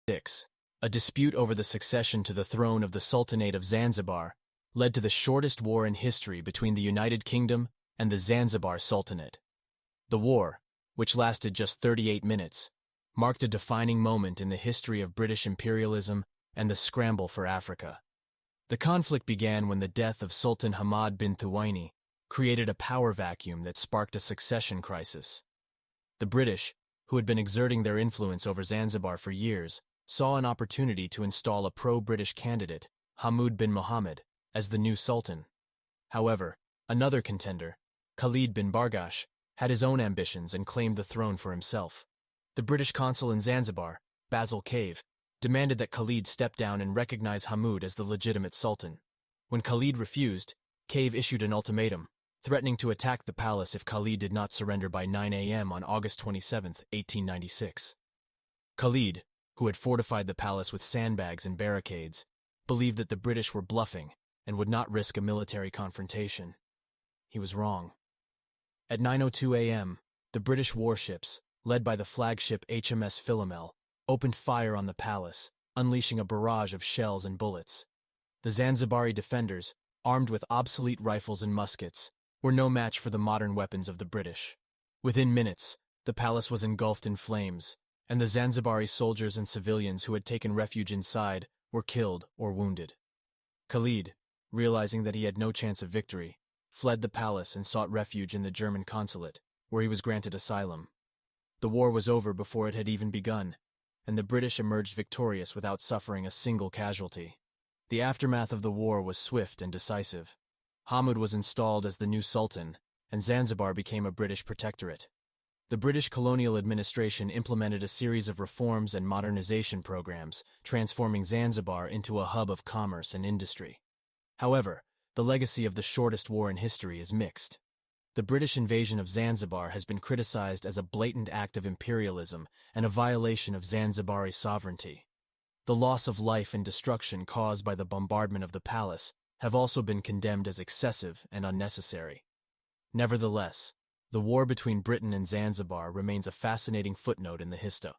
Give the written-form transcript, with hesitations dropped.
6. A dispute over the succession to the throne of the Sultanate of Zanzibar led to the shortest war in history between the United Kingdom and the Zanzibar Sultanate. The war, which lasted just 38 minutes, marked a defining moment in the history of British imperialism and the scramble for Africa. The conflict began when the death of Sultan Hamad bin Thuwaini created a power vacuum that sparked a succession crisis. The British, who had been exerting their influence over Zanzibar for years, saw an opportunity to install a pro-British candidate, Hamad bin Mohammed, as the new sultan. However, another contender, Khalid bin Bargash, had his own ambitions and claimed the throne for himself. The British consul in Zanzibar, Basil Cave, demanded that Khalid step down and recognize Hamad as the legitimate sultan. When Khalid refused, Cave issued an ultimatum, threatening to attack the palace if Khalid did not surrender by 9 a.m. on August 27, 1896. Khalid, who had fortified the palace with sandbags and barricades, believed that the British were bluffing and would not risk a military confrontation. He was wrong. At 9:02 a.m., the British warships, led by the flagship HMS Philomel, opened fire on the palace, unleashing a barrage of shells and bullets. The Zanzibari defenders, armed with obsolete rifles and muskets, were no match for the modern weapons of the British. Within minutes, the palace was engulfed in flames, and the Zanzibari soldiers and civilians who had taken refuge inside were killed or wounded. Khalid, realizing that he had no chance of victory, fled the palace and sought refuge in the German consulate, where he was granted asylum. The war was over before it had even begun, and the British emerged victorious without suffering a single casualty. The aftermath of the war was swift and decisive. Hamad was installed as the new sultan, and Zanzibar became a British protectorate. The British colonial administration implemented a series of reforms and modernization programs, transforming Zanzibar into a hub of commerce and industry. However, the legacy of the shortest war in history is mixed. The British invasion of Zanzibar has been criticized as a blatant act of imperialism and a violation of Zanzibari sovereignty. The loss of life and destruction caused by the bombardment of the palace have also been condemned as excessive and unnecessary. Nevertheless, the war between Britain and Zanzibar remains a fascinating footnote in the history.